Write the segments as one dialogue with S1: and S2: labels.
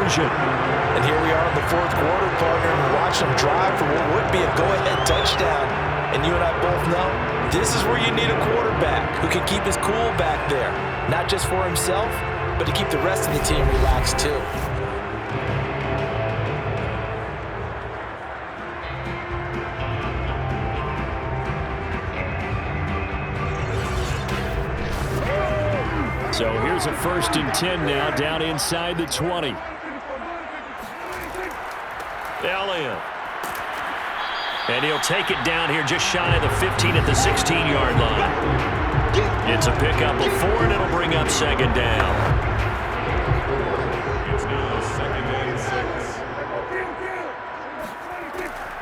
S1: conversion.
S2: And here we are in the fourth quarter, partner, and watch them drive for what would be a go-ahead touchdown. And you and I both know this is where you need a quarterback who can keep his cool back there, not just for himself, but to keep the rest of the team relaxed too.
S1: So here's a 1st and 10 now, down inside the 20. Elliott. And he'll take it down here just shy of the 15 at the 16-yard line. It's a pickup of 4, and it'll bring up 2nd down.
S3: It's now 2nd and 6.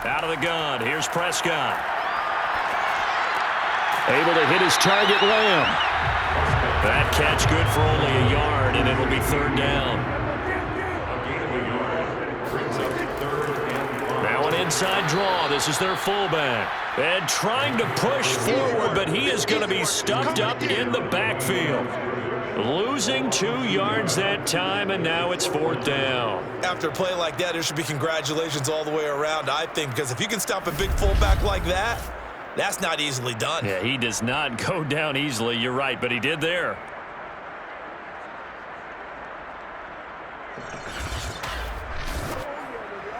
S1: Out of the gun, here's Prescott. Able to hit his target, Lamb. That catch good for only a yard, and it'll be 3rd down. Now an inside draw. This is their fullback. And trying to push forward, but he is going to be stuffed up in the backfield. Losing 2 yards that time, and now it's 4th down.
S2: After a play like that, there should be congratulations all the way around, I think, because if you can stop a big fullback like that, that's not easily done.
S1: Yeah, he does not go down easily. You're right, but he did there.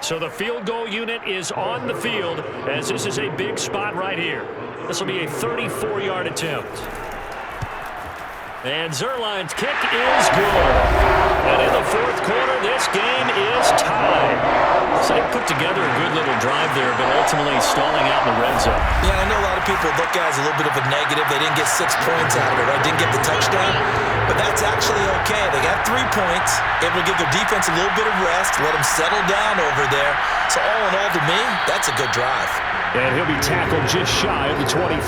S1: So the field goal unit is on the field as this is a big spot right here. This will be a 34-yard attempt. And Zerline's kick is good. And in the 4th quarter, this game is tied. So they put together a good little drive there, but ultimately stalling out in the red zone.
S2: Yeah, I know a lot of people look at it as a little bit of a negative. They didn't get 6 points out of it, right? Didn't get the touchdown. But that's actually okay. They got 3 points, able to give their defense a little bit of rest, let them settle down over there. So all in all, to me, that's a good drive.
S1: And he'll be tackled just shy of the 25.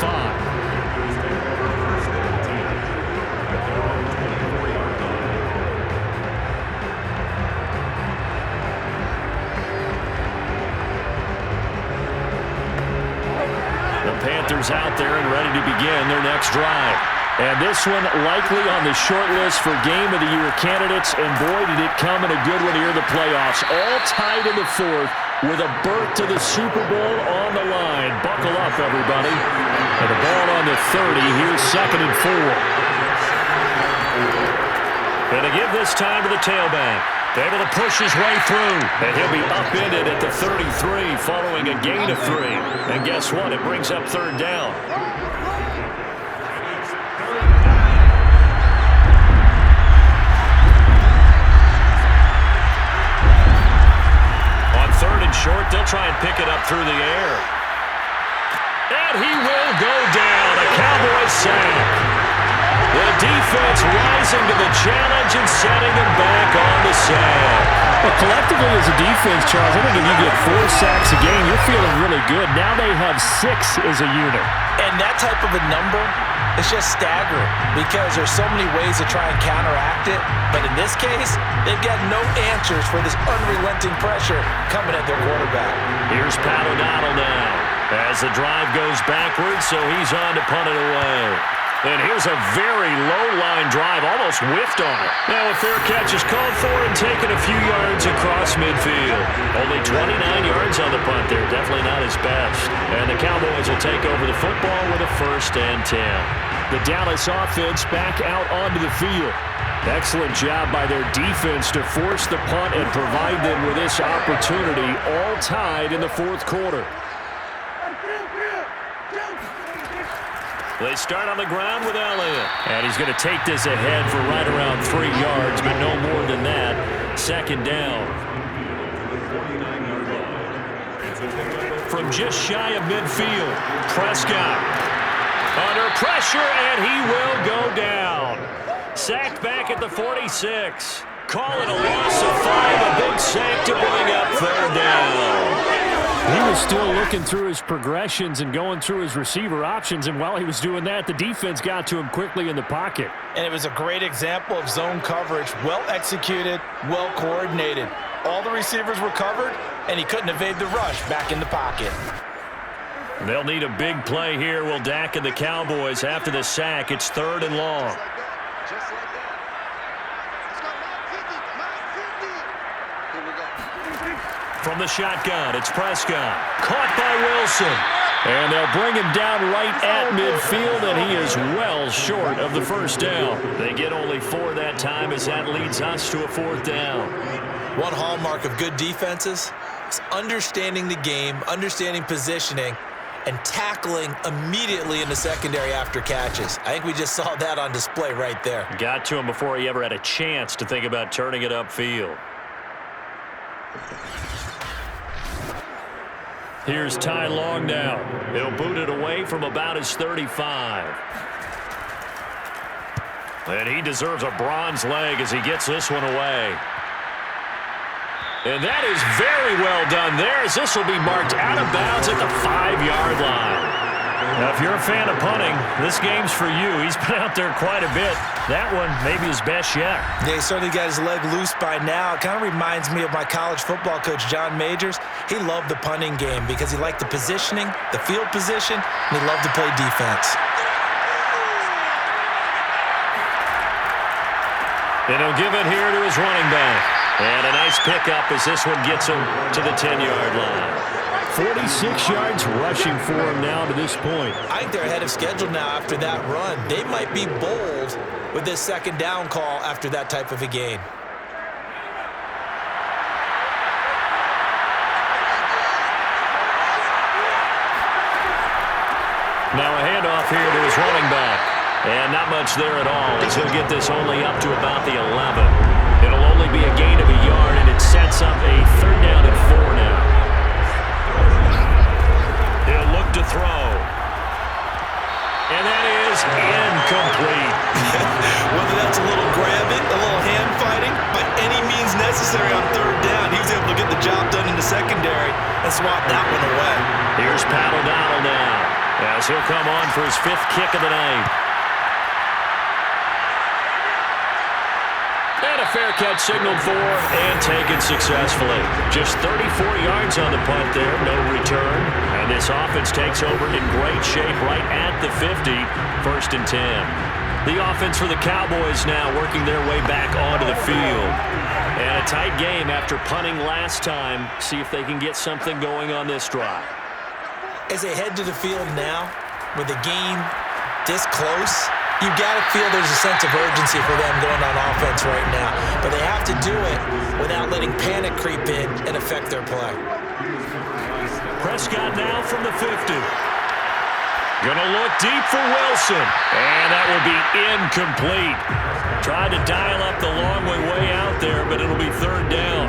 S1: Panthers out there and ready to begin their next drive. And this one likely on the short list for Game of the Year candidates. And boy, did it come in a good one here in the playoffs. All tied in the 4th with a berth to the Super Bowl on the line. Buckle up, everybody. And the ball on the 30. Here's 2nd and 4. And to give this time to the tailback. Able to push his way through, and he'll be upended at the 33 following a gain of 3. And guess what? It brings up 3rd down. On 3rd and short, they'll try and pick it up through the air. And he will go down. A Cowboys sack. The defense rising to the challenge and setting him back on the sack. Well, collectively as a defense, Charles, I think if you get 4 sacks a game, you're feeling really good. Now they have 6 as a unit.
S2: And that type of a number is just staggering because there's so many ways to try and counteract it. But in this case, they've got no answers for this unrelenting pressure coming at their quarterback.
S1: Here's Pat O'Donnell now as the drive goes backwards, so he's on to punt it away. And here's a very low-line drive, almost whiffed on it. Now a fair catch is called for and taken a few yards across midfield. Only 29 yards on the punt there, definitely not his best. And the Cowboys will take over the football with a 1st and 10. The Dallas offense back out onto the field. Excellent job by their defense to force the punt and provide them with this opportunity, all tied in the 4th quarter. They start on the ground with Elliott. And he's going to take this ahead for right around 3 yards, but no more than that. 2nd down. From just shy of midfield, Prescott. Under pressure, and he will go down. Sacked back at the 46. Call it a loss of 5, a big sack to bring up 3rd down. He was still looking through his progressions and going through his receiver options, and while he was doing that, the defense got to him quickly in the pocket.
S2: And it was a great example of zone coverage, well executed, well coordinated. All the receivers were covered, and he couldn't evade the rush back in the pocket.
S1: They'll need a big play here, will Dak and the Cowboys after the sack. It's 3rd and long. From the shotgun, it's Prescott. Caught by Wilson. And they'll bring him down right at midfield, and he is well short of the first down. They get only 4 that time as that leads us to a 4th down.
S2: One hallmark of good defenses is understanding the game, understanding positioning, and tackling immediately in the secondary after catches. I think we just saw that on display right there.
S1: Got to him before he ever had a chance to think about turning it upfield. Here's Ty Long now. He'll boot it away from about his 35. And he deserves a bronze leg as he gets this one away. And that is very well done there, as this will be marked out of bounds at the 5-yard line. Now, if you're a fan of punting, this game's for you. He's been out there quite a bit. That one maybe his best yet.
S2: Yeah, he certainly got his leg loose by now. It kind of reminds me of my college football coach, John Majors. He loved the punting game because he liked the positioning, the field position, and he loved to play defense.
S1: And he'll give it here to his running back. And a nice pickup as this one gets him to the 10-yard line. 46 yards rushing for him now to this point.
S2: I think they're ahead of schedule now after that run. They might be bold with this 2nd down call after that type of a gain.
S1: Now a handoff here to his running back. And not much there at all, as he'll get this only up to about the 11. It'll only be a gain of a yard, and it sets up a 3rd down and 4 now. He'll look to throw. And that is incomplete.
S2: Whether that's a little grabbing, a little hand fighting, by any means necessary on 3rd down, he was able to get the job done in the secondary and swat that one away.
S1: Here's Pat O'Donnell now, as he'll come on for his 5th kick of the night. And a fair catch signaled for and taken successfully. Just 34 yards on the punt there, no return. And this offense takes over in great shape right at the 50, 1st and 10. The offense for the Cowboys now working their way back onto the field. And a tight game after punting last time. See if they can get something going on this drive.
S2: As they head to the field now, with the game this close, you've got to feel there's a sense of urgency for them going on offense right now. But they have to do it without letting panic creep in and affect their play.
S1: Prescott now from the 50. Gonna look deep for Wilson. And that will be incomplete. Tried to dial up the long way out there, but it'll be 3rd down.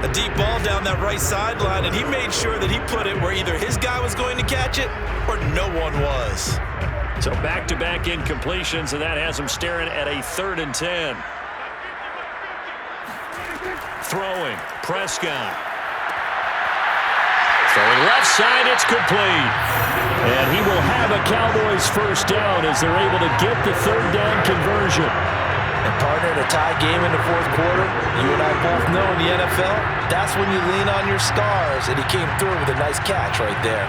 S2: A deep ball down that right sideline, and he made sure that he put it where either his guy was going to catch it or no one was.
S1: So back-to-back incompletions, and that has him staring at a 3rd and 10. Throwing, Prescott. Throwing left side, it's complete. And he will have a Cowboys 1st down as they're able to get the 3rd down conversion.
S2: And partner, in a tie game in the 4th quarter, you and I both know in the NFL, that's when you lean on your stars, and he came through with a nice catch right there.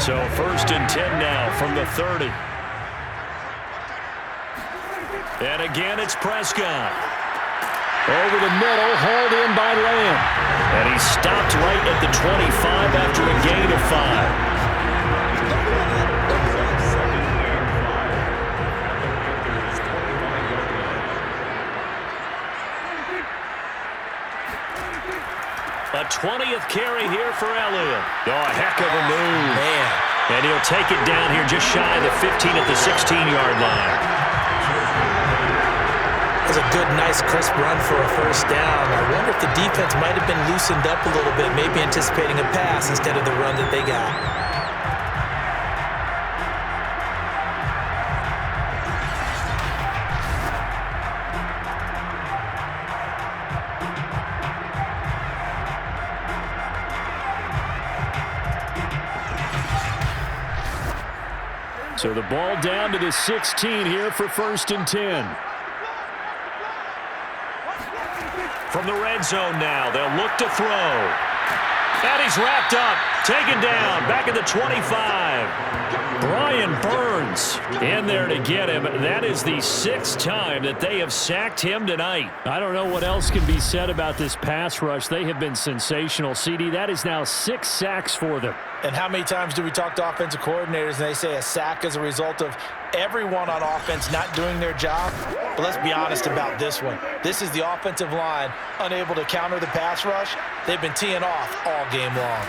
S1: So 1st and 10 now from the 30. And again, it's Prescott. Over the middle, hauled in by Lamb. And he stopped right at the 25 after a gain of 5. A 20th carry here for Elliott. Oh, a heck of a move.
S2: Man.
S1: And he'll take it down here just shy of the 15 at the 16-yard line.
S2: That was a good, nice, crisp run for a 1st down. I wonder if the defense might have been loosened up a little bit, maybe anticipating a pass instead of the run that they got.
S1: So the ball down to the 16 here for 1st and 10. From the red zone now, they'll look to throw. And he's wrapped up. Taken down, back at the 25. Brian Burns in there to get him. That is the 6th time that they have sacked him tonight.
S4: I don't know what else can be said about this pass rush. They have been sensational, CD. That is now 6 sacks for them.
S2: And how many times do we talk to offensive coordinators and they say a sack is a result of everyone on offense not doing their job? But let's be honest about this one. This is the offensive line unable to counter the pass rush. They've been teeing off all game long.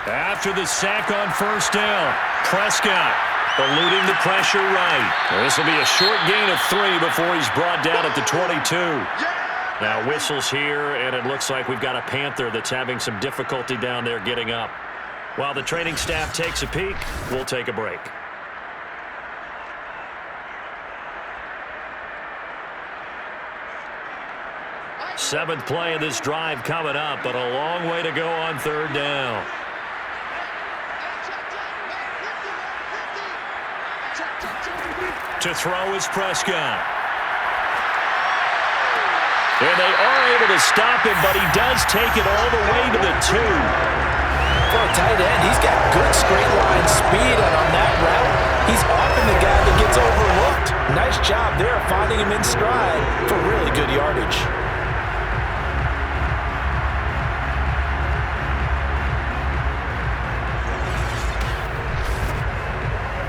S1: After the sack on first down, Prescott eluding the pressure right. This will be a short gain of 3 before he's brought down at the 22. Now whistles here, and it looks like we've got a Panther that's having some difficulty down there getting up. While the training staff takes a peek, we'll take a break. Seventh play of this drive coming up, but a long way to go on third down. To throw is Prescott. And they are able to stop him, but he does take it all the way to the 2.
S2: For a tight end, he's got good straight line speed, and on that route, he's often the guy that gets overlooked. Nice job there finding him in stride for really good yardage.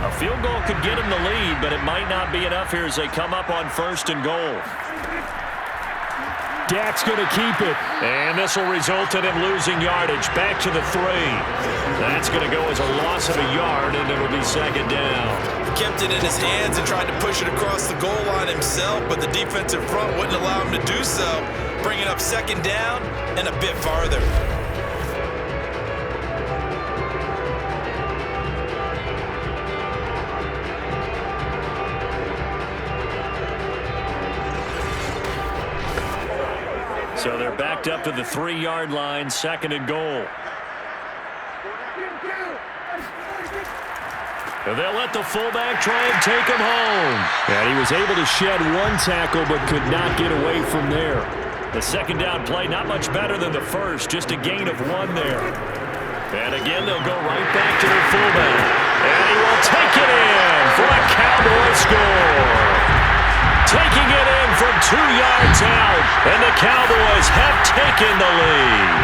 S1: A field goal could get him the lead, but it might not be enough here as they come up on 1st and goal.
S4: Dak's going to keep it.
S1: And this will result in him losing yardage. Back to the 3. That's going to go as a loss of a yard, and it'll be 2nd down.
S5: He kept it in his hands and tried to push it across the goal line himself, but the defensive front wouldn't allow him to do so, bringing up 2nd down and a bit farther.
S1: So they're backed up to the 3-yard line, 2nd and goal. And they'll let the fullback try and take him home.
S4: And he was able to shed 1 tackle but could not get away from there.
S1: The 2nd down play not much better than the first, just a gain of 1 there. And again, they'll go right back to their fullback. And he will take it in for a Cowboy score. Taking it in from 2 yards out, and the Cowboys have taken the lead.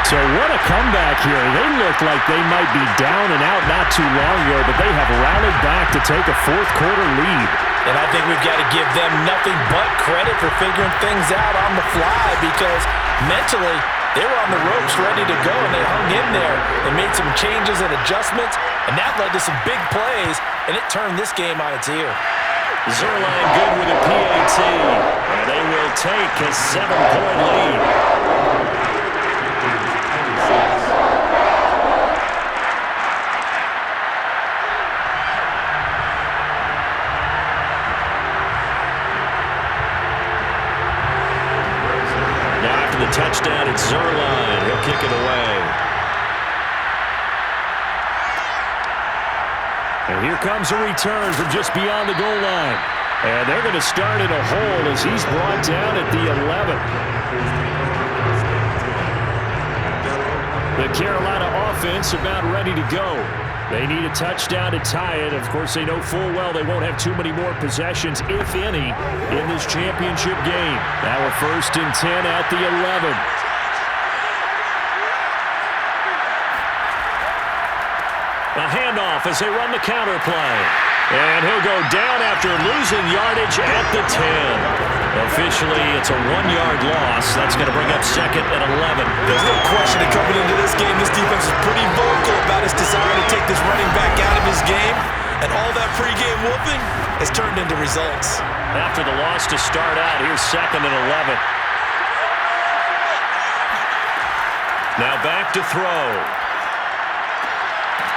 S4: So what a comeback here. They look like they might be down and out not too long ago, but they have rallied back to take a 4th quarter lead.
S2: And I think we've got to give them nothing but credit for figuring things out on the fly, because mentally they were on the ropes ready to go, and they hung in there and made some changes and adjustments, and that led to some big plays, and it turned this game on its ear.
S1: Zerline good with a PAT, and they will take a 7-point lead. Now after the touchdown, it's Zerline. He'll kick it away.
S4: And here comes a return from just beyond the goal line. And they're going to start in a hole as he's brought down at the 11. The Carolina offense about ready to go. They need a touchdown to tie it. Of course, they know full well they won't have too many more possessions, if any, in this championship game. Now a 1st and 10 at the 11.
S1: A handoff as they run the counter play. And he'll go down after losing yardage at the 10. Officially, it's a 1-yard loss. That's going to bring up 2nd and 11.
S5: There's no question that coming into this game, this defense is pretty vocal about its desire to take this running back out of his game. And all that pregame whooping has turned into results.
S1: After the loss to start out, here's 2nd and 11. Now back to throw.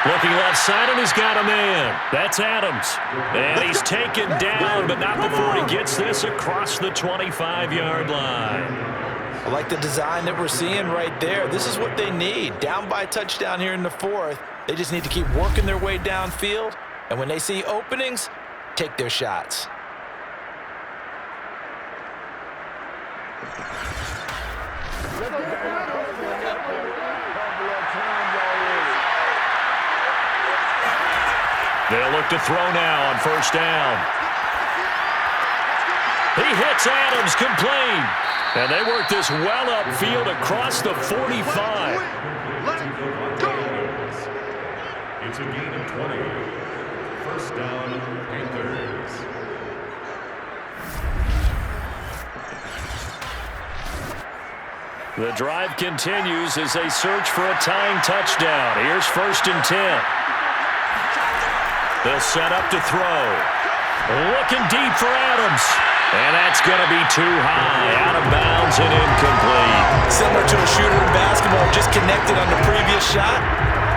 S1: Looking left side, and he's got a man. That's Adams. And he's taken down, but not before he gets this across the 25-yard line.
S2: I like the design that we're seeing right there. This is what they need. Down by a touchdown here in the 4th. They just need to keep working their way downfield. And when they see openings, take their shots.
S3: Couple of times.
S1: back to throw now on first down. He hits Adams, complete. And they work this well upfield across the 45.
S3: It's a gain of 20. First down, Panthers.
S1: The drive continues as they search for a tying touchdown. Here's first and 10. They'll set up to throw. Looking deep for Adams. And that's going to be too high, out of bounds and incomplete.
S5: Similar to a shooter in basketball, just connected on the previous shot.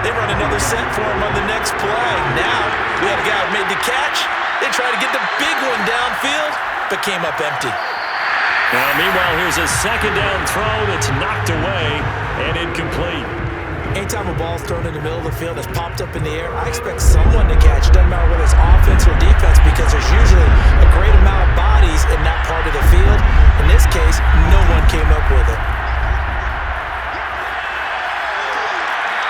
S5: They run another set for him on the next play. Now, we have a guy who made the catch. They try to get the big one downfield, but came up empty.
S1: Now, meanwhile, here's a second down throw that's knocked away and incomplete.
S5: Anytime a ball's thrown in the middle of the field that's popped up in the air, I expect someone to catch. It doesn't matter whether it's offense or defense because there's usually a great amount of bodies in that part of the field. In this case, no one came up with it.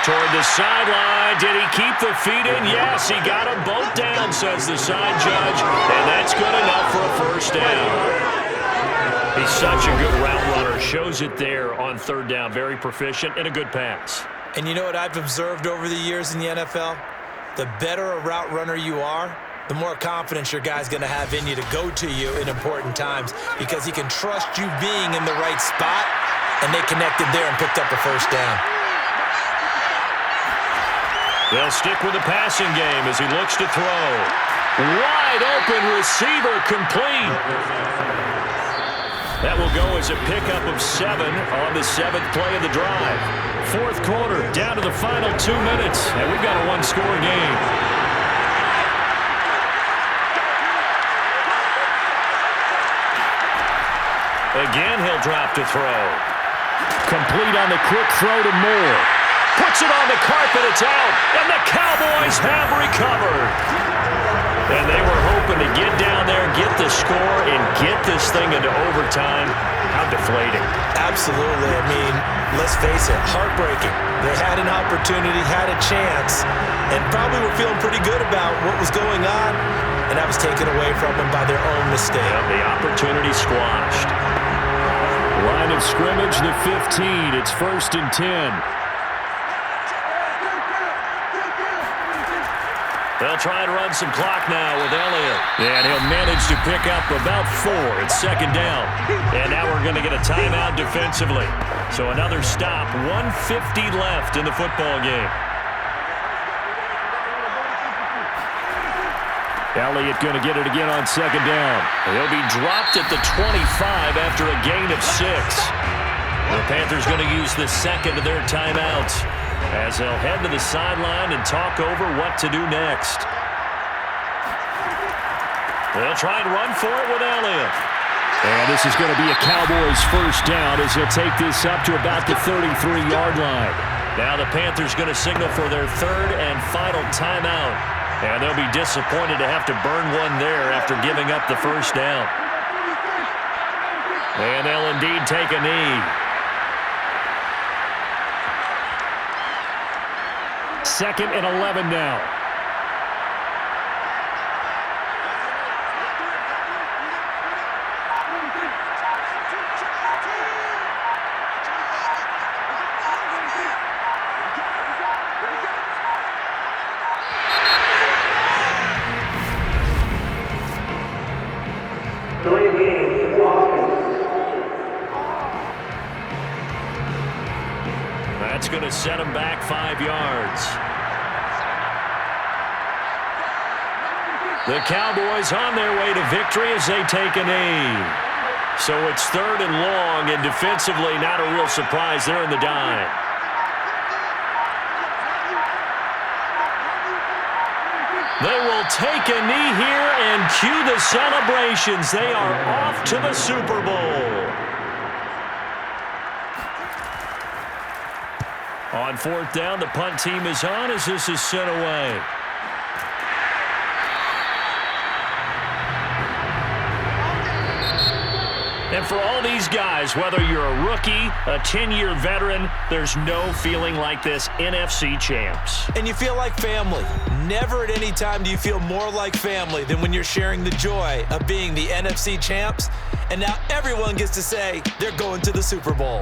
S1: Toward the sideline. Did he keep the feet in? Yes, he got them both down, says the side judge. And that's good enough for a first down. He's such a good route runner. Shows it there on third down. Very proficient and a good pass.
S5: And you know what I've observed over the years in the NFL? The better a route runner you are, the more confidence your guy's going to have in you to go to you in important times because he can trust you being in the right spot, and they connected there and picked up a first down.
S1: They'll stick with the passing game as he looks to throw. Wide open receiver, complete. That will go as a pickup of 7 on the 7th play of the drive. Fourth quarter, down to the final 2 minutes, and we've got a one-score game. Again, he'll drop to throw. Complete on the quick throw to Moore. Puts it on the carpet, it's out, and the Cowboys have recovered. And they were hoping to get down there, get the score, and get this thing into overtime. How deflating.
S5: Absolutely. I mean, let's face it, heartbreaking. They had an opportunity, had a chance, and probably were feeling pretty good about what was going on, and that was taken away from them by their own mistake.
S1: Yep, the opportunity squashed.
S4: Line of scrimmage, the 15. It's first and 10.
S1: They'll try and run some clock now with Elliott. And he'll manage to pick up about 4. It's second down. And now we're going to get a timeout defensively. So another stop. 1:50 left in the football game.
S4: Elliott going to get it again on second down.
S1: He'll be dropped at the 25 after a gain of 6. The Panthers going to use the second of their timeouts as they'll head to the sideline and talk over what to do next. They'll try and run for it with Elliott.
S4: And this is going to be a Cowboys first down as he'll take this up to about the 33-yard line.
S1: Now the Panthers going to signal for their third and final timeout. And they'll be disappointed to have to burn one there after giving up the first down. And they'll indeed take a knee.
S4: Second and 11 now.
S1: That's going to set them back 5 yards. The Cowboys on their way to victory as they take a knee. So it's third and long, and defensively not a real surprise there in the dime. They will take a knee here and cue the celebrations. They are off to the Super Bowl. On fourth down, the punt team is on as this is sent away. And for all these guys, whether you're a rookie, a 10-year veteran, there's no feeling like this NFC champs.
S5: And you feel like family. Never at any time do you feel more like family than when you're sharing the joy of being the NFC champs. And now everyone gets to say they're going to the Super Bowl.